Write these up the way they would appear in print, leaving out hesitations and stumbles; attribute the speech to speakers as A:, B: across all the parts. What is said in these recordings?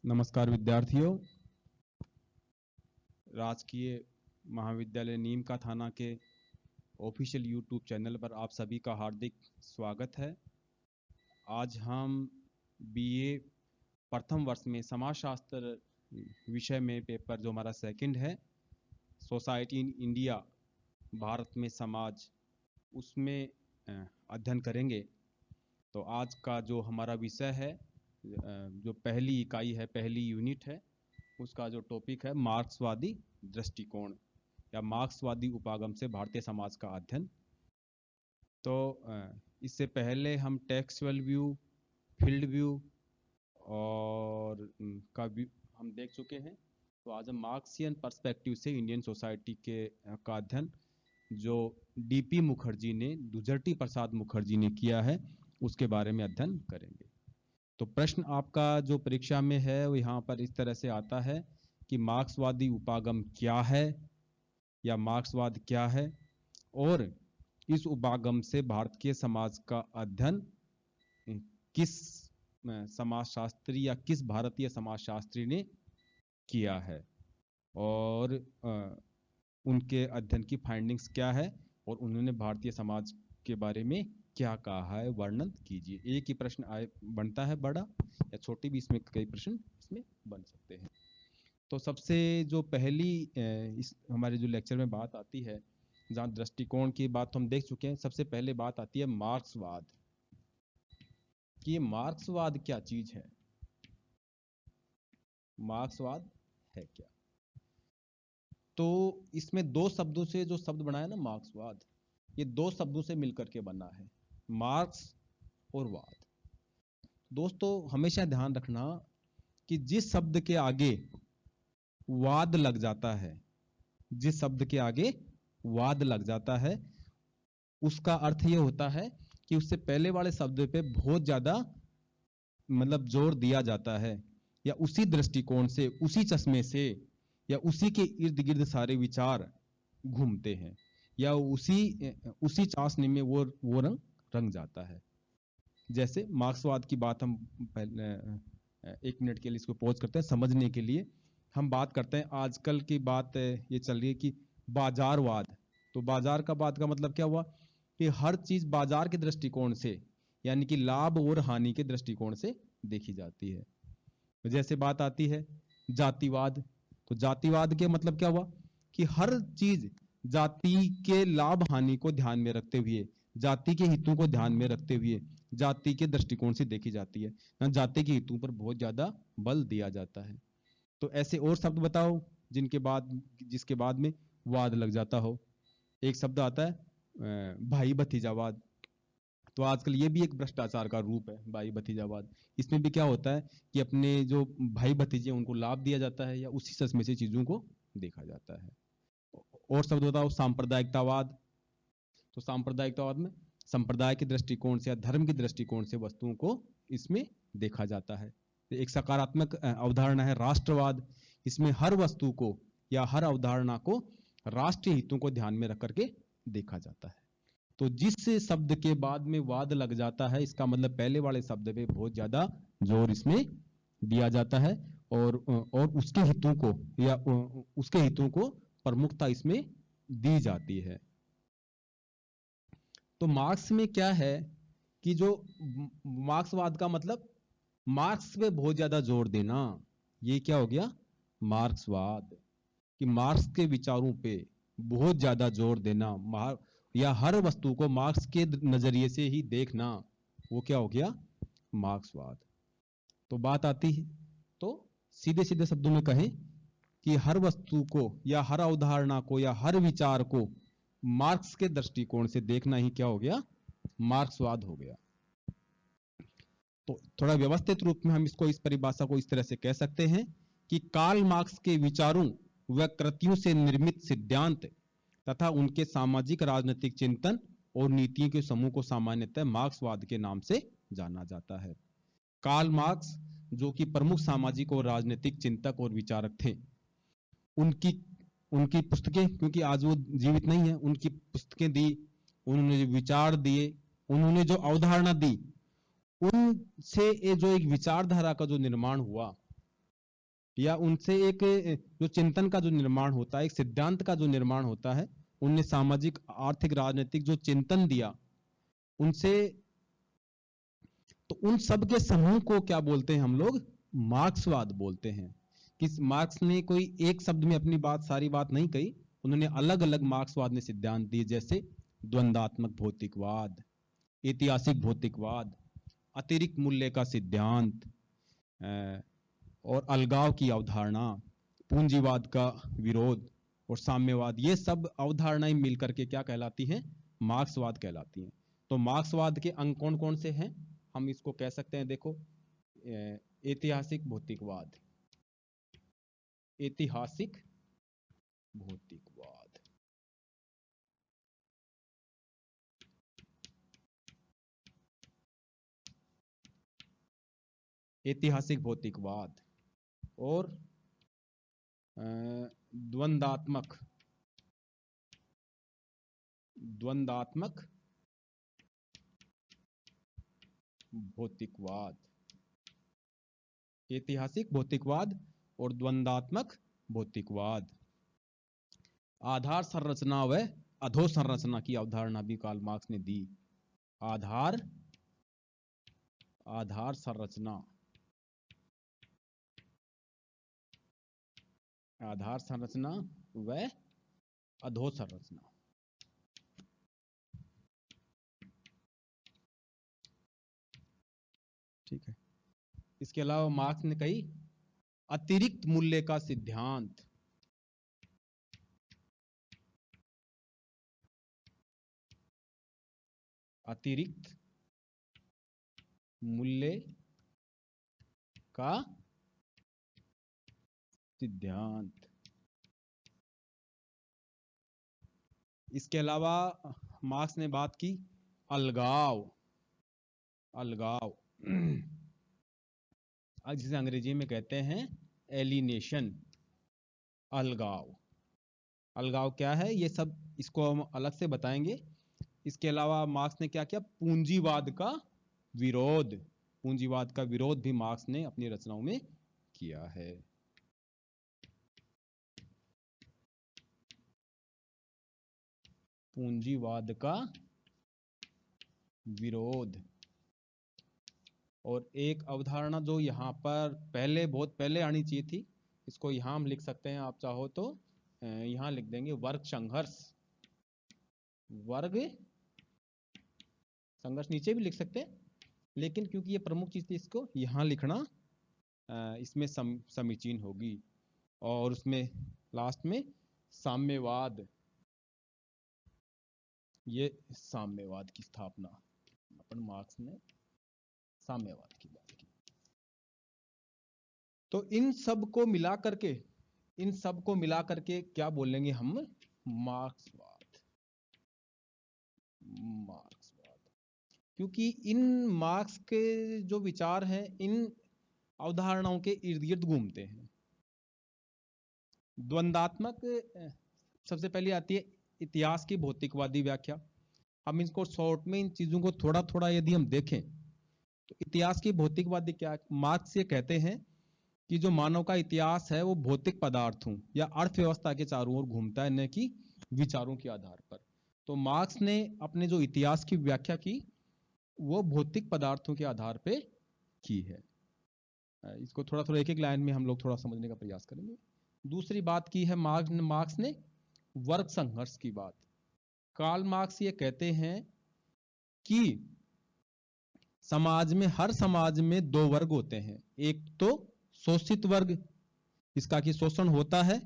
A: नमस्कार विद्यार्थियों। राजकीय महाविद्यालय नीम का थाना के ऑफिशियल यूट्यूब चैनल पर आप सभी का हार्दिक स्वागत है। आज हम बीए प्रथम वर्ष में समाजशास्त्र विषय में पेपर जो हमारा सेकंड है, सोसाइटी इन इंडिया, भारत में समाज, उसमें अध्ययन करेंगे। तो आज का जो हमारा विषय है, जो पहली इकाई है, पहली यूनिट है, उसका जो टॉपिक है मार्क्सवादी दृष्टिकोण या मार्क्सवादी उपागम से भारतीय समाज का अध्ययन। तो इससे पहले हम टेक्सचुअल व्यू, फील्ड व्यू और का व्यू हम देख चुके हैं। तो आज हम मार्क्सियन पर्सपेक्टिव से इंडियन सोसाइटी के का अध्ययन जो डीपी मुखर्जी ने, दुजर्टी प्रसाद मुखर्जी ने किया है, उसके बारे में अध्ययन करेंगे। तो प्रश्न आपका जो परीक्षा में है वो यहाँ पर इस तरह से आता है कि मार्क्सवादी उपागम क्या है या मार्क्सवाद क्या है, और इस उपागम से भारतीय समाज का अध्ययन किस समाजशास्त्री या किस भारतीय समाजशास्त्री ने किया है, और उनके अध्ययन की फाइंडिंग्स क्या है, और उन्होंने भारतीय समाज के बारे में क्या कहा है, वर्णन कीजिए। एक ही प्रश्न बनता है, बड़ा या छोटी भी, इसमें कई प्रश्न इसमें बन सकते हैं। तो सबसे जो पहली इस हमारे जो लेक्चर में बात आती है, जहाँ दृष्टिकोण की बात तो हम देख चुके हैं, सबसे पहले बात आती है मार्क्सवाद कि ये मार्क्सवाद क्या चीज है, मार्क्सवाद है क्या। तो इसमें दो शब्दों से जो शब्द बना है ना मार्क्सवाद, ये दो शब्दों से मिलकर के बना है, मार्क्स और वाद। दोस्तों हमेशा ध्यान रखना कि जिस शब्द के आगे वाद लग जाता है, जिस शब्द के आगे वाद लग जाता है, उसका अर्थ यह होता है कि उससे पहले वाले शब्द पे बहुत ज्यादा मतलब जोर दिया जाता है, या उसी दृष्टिकोण से, उसी चश्मे से, या उसी के इर्द गिर्द सारे विचार घूमते हैं, या उसी चाशनी में वो रंग रंग जाता है। जैसे मार्क्सवाद की बात हम पहले 1 मिनट के लिए इसको पॉज करते हैं समझने के लिए। हम बात करते हैं, आजकल की बात ये चल रही है कि बाजारवाद। तो बाजार का बात का मतलब क्या हुआ कि हर चीज बाजार के दृष्टिकोण से, यानी कि लाभ और हानि के दृष्टिकोण से देखी जाती है। जैसे बात आती है जातिवाद। तो जातिवाद के मतलब क्या हुआ कि हर चीज जाति के लाभ हानि को ध्यान में रखते हुए, जाति के हितों को ध्यान में रखते हुए, जाति के दृष्टिकोण से देखी जाती है, ना जाति के हितों पर बहुत ज्यादा बल दिया जाता है। तो ऐसे और शब्द बताओ जिसके बाद में वाद लग जाता हो। एक शब्द आता है भाई भतीजावाद। तो आजकल ये भी एक भ्रष्टाचार का रूप है, भाई भतीजावाद। इसमें भी क्या होता है कि अपने जो भाई भतीजे उनको लाभ दिया जाता है, या उसी चश्मे से चीजों को देखा जाता है। और शब्द बताओ सांप्रदायिकतावाद। तो सांप्रदायिकतावाद में संप्रदाय के दृष्टिकोण से या धर्म के दृष्टिकोण से वस्तुओं को इसमें देखा जाता है। एक सकारात्मक अवधारणा है राष्ट्रवाद। इसमें हर वस्तु को या हर अवधारणा को राष्ट्रीय हितों को ध्यान में रख करके देखा जाता है। तो जिस शब्द के बाद में वाद लग जाता है, इसका मतलब पहले वाले शब्द पे बहुत ज्यादा जोर इसमें दिया जाता है, और उसके हितों को या उसके हितों को प्रमुखता इसमें दी जाती है। तो मार्क्स में क्या है कि जो मार्क्सवाद का मतलब मार्क्स पे बहुत ज्यादा जोर देना, ये क्या हो गया मार्क्सवाद, कि मार्क्स के विचारों पे बहुत ज्यादा जोर देना, या हर वस्तु को मार्क्स के नजरिए से ही देखना, वो क्या हो गया मार्क्सवाद। तो बात आती है, तो सीधे सीधे शब्दों में कहें कि हर वस्तु को या हर अवधारणा को या हर विचार को मार्क्स के दृष्टिकोण से देखना ही क्या हो गया मार्क्सवाद हो गया। तो थोड़ा व्यवस्थित रूप में हम इस परिभाषा को इस तरह से कह सकते हैं कि कार्ल मार्क्स के विचारों व कृतियों से निर्मित सिद्धांत तथा उनके सामाजिक राजनीतिक चिंतन और नीतियों के समूह को सामान्यतः मार्क्सवाद के नाम से जाना जाता है। कार्ल मार्क्स जो कि प्रमुख सामाजिक और राजनीतिक चिंतक और विचारक थे, उनकी उनकी पुस्तकें, क्योंकि आज वो जीवित नहीं है, उनकी पुस्तकें दी, उन्होंने जो विचार दिए, उन्होंने जो अवधारणा दी, उनसे जो एक विचारधारा का जो निर्माण हुआ, या उनसे एक जो चिंतन का जो निर्माण होता है, एक सिद्धांत का जो निर्माण होता है, उनने सामाजिक आर्थिक राजनीतिक जो चिंतन दिया उनसे, तो उन सब के समूह को क्या बोलते हैं हम लोग? मार्क्सवाद बोलते हैं। किस मार्क्स ने कोई एक शब्द में अपनी बात सारी बात नहीं कही, उन्होंने अलग अलग मार्क्सवाद ने सिद्धांत दिए, जैसे द्वंदात्मक भौतिकवाद, ऐतिहासिक भौतिकवाद, अतिरिक्त मूल्य का सिद्धांत, और अलगाव की अवधारणा, पूंजीवाद का विरोध और साम्यवाद। ये सब अवधारणाएं मिलकर के क्या कहलाती हैं? मार्क्सवाद कहलाती हैं। तो मार्क्सवाद के अंग कौन कौन से हैं? हम इसको कह सकते हैं, देखो, ऐतिहासिक भौतिकवाद, ऐतिहासिक भौतिकवाद, ऐतिहासिक भौतिकवाद और द्वंदात्मक द्वंदात्मक भौतिकवाद, ऐतिहासिक भौतिकवाद और द्वंदात्मक भौतिकवाद। आधार संरचना व अधोसंरचना की अवधारणा भी कार्ल मार्क्स ने दी। आधार संरचना, आधार संरचना व अधोसंरचना। ठीक है। इसके अलावा मार्क्स ने कही अतिरिक्त मूल्य का सिद्धांत, अतिरिक्त मूल्य का सिद्धांत। इसके अलावा मार्क्स ने बात की अलगाव, अलगाव जिसे अंग्रेजी में कहते हैं एलिनेशन। अलगाव, अलगाव क्या है, ये सब इसको हम अलग से बताएंगे। इसके अलावा मार्क्स ने क्या किया? पूंजीवाद का विरोध, पूंजीवाद का विरोध भी मार्क्स ने अपनी रचनाओं में किया है। पूंजीवाद का विरोध। और एक अवधारणा जो यहाँ पर पहले, बहुत पहले आनी चाहिए थी, इसको यहाँ हम लिख सकते हैं, आप चाहो तो यहाँ लिख देंगे, वर्ग संघर्ष। वर्ग संघर्ष नीचे भी लिख सकते हैं, लेकिन क्योंकि ये प्रमुख चीज थी, इसको यहाँ लिखना इसमें समीचीन होगी। और उसमें लास्ट में साम्यवाद, ये साम्यवाद की स्थापना अपन मार्क्स ने साम्यवाद की बात की। तो इन सब को मिला करके, इन सब को मिला करके क्या बोलेंगे हम? मार्क्सवाद, मार्क्सवाद। क्योंकि इन मार्क्स के जो विचार हैं इन अवधारणाओं के इर्द गिर्द घूमते हैं। द्वंदात्मक सबसे पहले आती है इतिहास की भौतिकवादी व्याख्या। हम इसको शॉर्ट में इन चीजों को थोड़ा थोड़ा यदि हम देखें तो इतिहास की भौतिकवादी क्या? मार्क्स ये कहते हैं कि जो मानव का इतिहास है वो भौतिक पदार्थों या अर्थव्यवस्था के चारों ओर घूमता है, न कि विचारों के आधार पर। तो मार्क्स ने अपने जो इतिहास की व्याख्या की वो भौतिक पदार्थों के आधार पे की है। इसको थोड़ा थोड़ा एक एक लाइन में हम लोग थोड़ा समझने का प्रयास करेंगे। दूसरी बात की है मार्क्स ने वर्ग संघर्ष की बात। कार्ल मार्क्स ये कहते हैं कि समाज में, हर समाज में दो वर्ग होते हैं। एक तो शोषित वर्ग, जिसका कि शोषण होता है,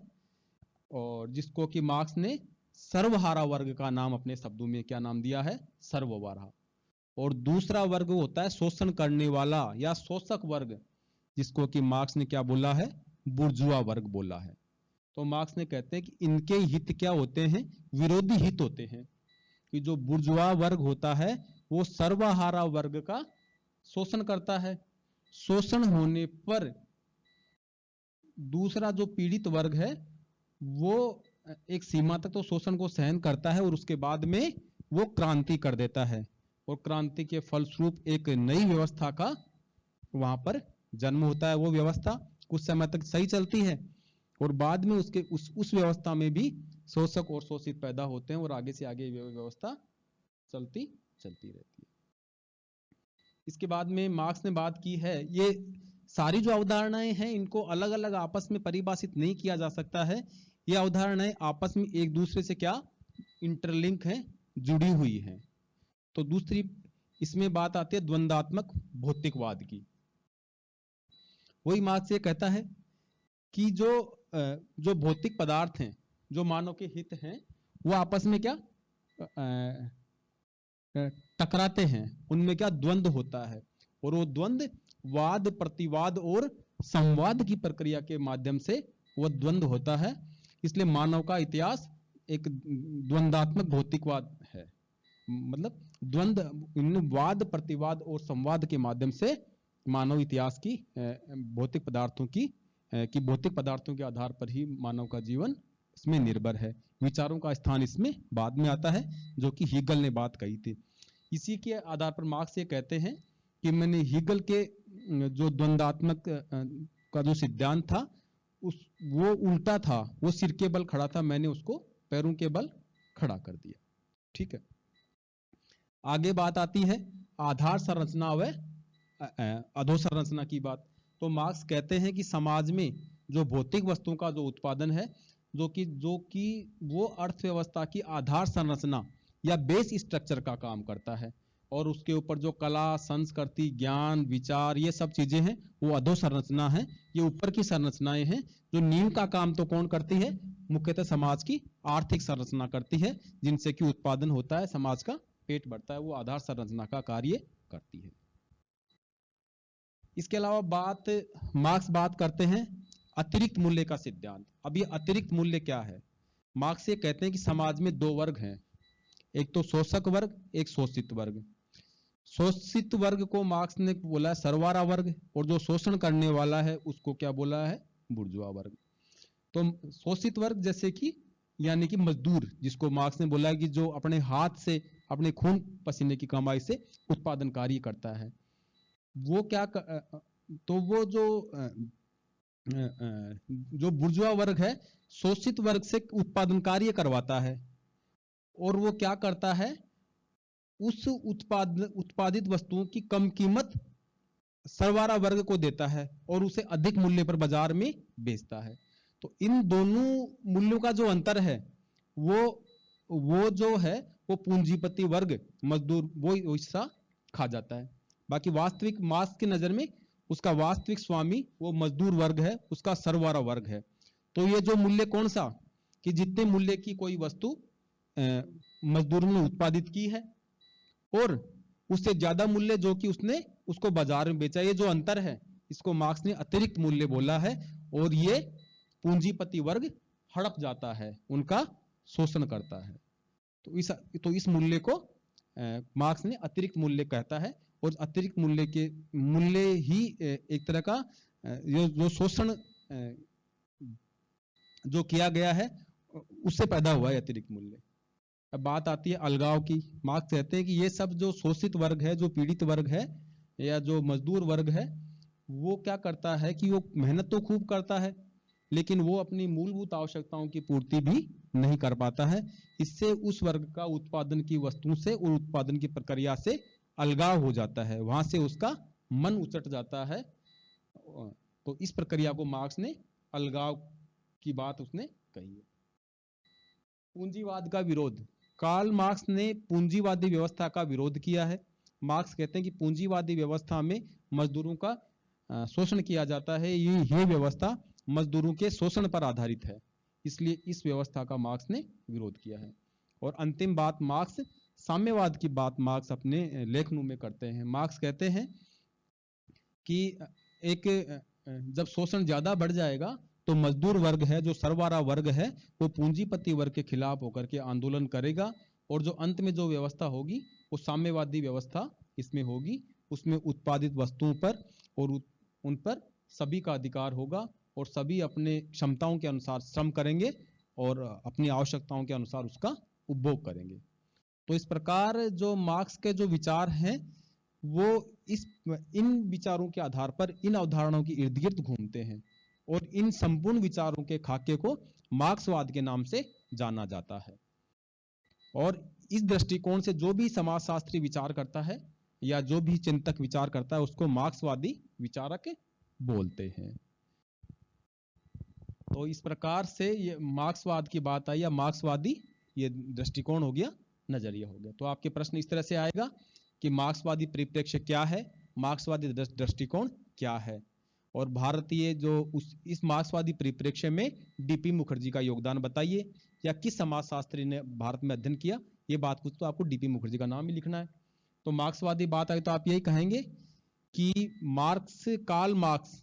A: और जिसको कि मार्क्स ने सर्वहारा वर्ग का नाम अपने शब्दों में क्या नाम दिया है? सर्वहारा। और दूसरा वर्ग होता है शोषण करने वाला या शोषक वर्ग, जिसको कि मार्क्स ने क्या बोला है? बुर्जुआ वर्ग बोला है। तो मार्क्स ने कहते हैं कि इनके हित क्या होते हैं? विरोधी हित होते हैं। कि जो बुर्जुआ वर्ग होता है वो सर्वहारा वर्ग का शोषण करता है। शोषण होने पर दूसरा जो पीड़ित वर्ग है वो एक सीमा तक तो शोषण को सहन करता है और उसके बाद में वो क्रांति कर देता है, और क्रांति के फलस्वरूप एक नई व्यवस्था का वहां पर जन्म होता है। वो व्यवस्था कुछ समय तक सही चलती है और बाद में उसके उस व्यवस्था में भी शोषक और शोषित पैदा होते हैं और आगे से आगे व्यवस्था चलती चलती रहती है। इसके बाद में मार्क्स ने बात की है, ये सारी जो अवधारणाएं हैं इनको अलग अलग आपस में परिभाषित नहीं किया जा सकता है। ये अवधारणाएं आपस में एक दूसरे से क्या इंटरलिंक हैं, जुड़ी हुई हैं। तो दूसरी इसमें बात आती है द्वंद्वात्मक भौतिकवाद की। वही मार्क्स ये कहता है कि जो भौतिक पदार्थ हैं, जो मानव के हित हैं, वो आपस में क्या टकराते हैं, उनमें क्या द्वंद्व होता है और वो द्वंद्व वाद प्रतिवाद और संवाद की प्रक्रिया के माध्यम से वो द्वंद्व होता है। इसलिए मानव का इतिहास एक द्वंद्वात्मक भौतिकवाद है। मतलब द्वंद्व, वाद प्रतिवाद और संवाद के माध्यम से मानव इतिहास की भौतिक पदार्थों के आधार पर ही मानव का जीवन इसमें निर्भर है। विचारों का स्थान इसमें बाद में आता है, जो कि हीगल ने बात कही थी। इसी के आधार पर मार्क्स ये कहते हैं कि मैंने हीगल के जो द्वंद्वात्मक का जो सिद्धांत था वो उल्टा था, वो सिर के बल खड़ा था, मैंने उसको पैरों के बल खड़ा कर दिया। ठीक है, आगे बात आती है आधार संरचना व अधोसंरचना की बात। तो मार्क्स कहते हैं कि समाज में जो भौतिक वस्तुओं का जो उत्पादन है, जो कि वो अर्थव्यवस्था की आधार संरचना या बेस स्ट्रक्चर का काम करता है, और उसके ऊपर जो कला, संस्कृति, ज्ञान, विचार, ये सब चीजें हैं वो अधोसंरचना है। ये ऊपर की संरचनाएं हैं। जो नींव का काम तो कौन करती है? मुख्यतः समाज की आर्थिक संरचना करती है, जिनसे कि उत्पादन होता है, समाज का पेट बढ़ता है, वो आधार संरचना का कार्य करती है। इसके अलावा मार्क्स बात करते हैं अतिरिक्त मूल्य का सिद्धांत। अब ये अतिरिक्त मूल्य क्या है? मार्क्स ये कहते हैं कि समाज में दो वर्ग हैं, एक तो शोषक वर्ग, एक शोषित वर्ग। शोषित वर्ग को मार्क्स ने बोला है सरवारा वर्ग, और जो शोषण करने वाला है उसको क्या बोला है? बुर्जुआ वर्ग। तो शोषित वर्ग जैसे कि यानी कि मजदूर, जिसको मार्क्स ने बोला है कि जो अपने हाथ से, अपने खून पसीने की कमाई से उत्पादन कार्य करता है, वो क्या तो वो जो बुर्जुआ वर्ग है शोषित वर्ग से उत्पादन कार्य करवाता है, और वो क्या करता है? उस उत्पादित वस्तुओं की कम कीमत सरवारा वर्ग को देता है और उसे अधिक मूल्य पर बाजार में बेचता है। तो इन दोनों मूल्यों का जो अंतर है वो जो है वो पूंजीपति वर्ग, मजदूर, वो हिस्सा खा जाता है। बाकी वास्तविक मार्क्स की नजर में उसका वास्तविक स्वामी वो मजदूर वर्ग है, उसका सरवारा वर्ग है। तो ये जो मूल्य कौन सा, कि जितने मूल्य की कोई वस्तु मजदूर ने उत्पादित की है और उससे ज्यादा मूल्य जो कि उसने उसको बाजार में बेचा, ये जो अंतर है इसको मार्क्स ने अतिरिक्त मूल्य बोला है, और ये पूंजीपति वर्ग हड़प जाता है, उनका शोषण करता है। तो इस मूल्य को मार्क्स ने अतिरिक्त मूल्य कहता है, और अतिरिक्त मूल्य ही एक तरह का जो शोषण जो किया गया है उससे पैदा हुआ है अतिरिक्त मूल्य। अब बात आती है अलगाव की। मार्क्स कहते हैं कि ये सब जो शोषित वर्ग है, जो पीड़ित वर्ग है या जो मजदूर वर्ग है, वो क्या करता है कि वो मेहनत तो खूब करता है, लेकिन वो अपनी मूलभूत आवश्यकताओं की पूर्ति भी नहीं कर पाता है। इससे उस वर्ग का उत्पादन की वस्तुओं से और उत्पादन की प्रक्रिया से अलगाव हो जाता है, वहां से उसका मन उचट जाता है। तो इस प्रक्रिया को मार्क्स ने अलगाव की बात उसने कही है। पूंजीवाद का विरोध। कार्ल मार्क्स ने पूंजीवादी व्यवस्था का विरोध किया है। मार्क्स कहते हैं कि पूंजीवादी व्यवस्था में मजदूरों का शोषण किया जाता है, ये व्यवस्था मजदूरों के शोषण पर आधारित है, इसलिए इस व्यवस्था का मार्क्स ने विरोध किया है। और अंतिम बात, मार्क्स साम्यवाद की बात मार्क्स अपने लेखनों में करते हैं। मार्क्स कहते हैं कि जब शोषण ज्यादा बढ़ जाएगा तो मजदूर वर्ग है, जो सरवारा वर्ग है, वो पूंजीपति वर्ग के खिलाफ होकर के आंदोलन करेगा, और जो अंत में जो व्यवस्था होगी वो साम्यवादी व्यवस्था इसमें होगी। उसमें उत्पादित वस्तुओं पर और उन पर सभी का अधिकार होगा, और सभी अपने क्षमताओं के अनुसार श्रम करेंगे और अपनी आवश्यकताओं के अनुसार उसका उपभोग करेंगे। तो इस प्रकार जो मार्क्स के जो विचार हैं वो इन विचारों के आधार पर इन अवधारणाओं के इर्द गिर्द घूमते हैं। और इन संपूर्ण विचारों के खाके को मार्क्सवाद के नाम से जाना जाता है। और इस दृष्टिकोण से जो भी समाजशास्त्री विचार करता है या जो भी चिंतक विचार करता है उसको मार्क्सवादी विचारक बोलते हैं। तो इस प्रकार से ये मार्क्सवाद की बात आई, या मार्क्सवादी ये दृष्टिकोण हो गया, नजरिया हो गया। तो आपके प्रश्न इस तरह से आएगा कि मार्क्सवादी परिप्रेक्ष्य क्या है, मार्क्सवादी दृष्टिकोण क्या है, और भारतीय जो इस मार्क्सवादी परिप्रेक्ष्य में डीपी मुखर्जी का योगदान बताइए, या किस समाजशास्त्री ने भारत में अध्ययन किया, ये बात कुछ तो आपको डीपी मुखर्जी का नाम ही लिखना है। तो मार्क्सवादी बात आई तो आप यही कहेंगे कि कार्ल मार्क्स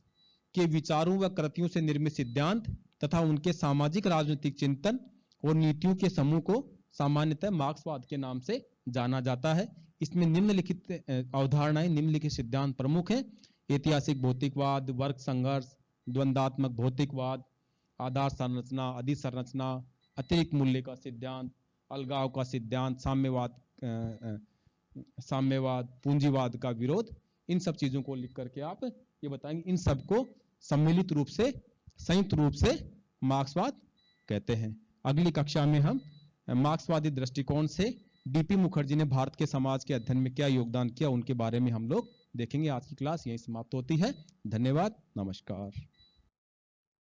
A: के विचारों व कृतियों से निर्मित सिद्धांत तथा उनके सामाजिक राजनीतिक चिंतन और नीतियों के समूह को सामान्यतः मार्क्सवाद के नाम से जाना जाता है। इसमें निम्नलिखित अवधारणाएं, निम्नलिखित सिद्धांत प्रमुख हैं: ऐतिहासिक भौतिकवाद, वर्ग संघर्ष, द्वंद्वात्मक भौतिकवाद, आधार संरचना, अधिसंरचना, अतिरिक्त मूल्य का सिद्धांत, अलगाव का सिद्धांत, साम्यवाद, पूंजीवाद का विरोध। इन सब चीजों को लिख करके आप ये बताएंगे, इन सबको सम्मिलित रूप से, संयुक्त रूप से मार्क्सवाद कहते हैं। अगली कक्षा में हम मार्क्सवादी दृष्टिकोण से डीपी मुखर्जी ने भारत के समाज के अध्ययन में क्या योगदान किया, उनके बारे में हम लोग देखेंगे। आज की क्लास यहीं समाप्त होती है। धन्यवाद, नमस्कार।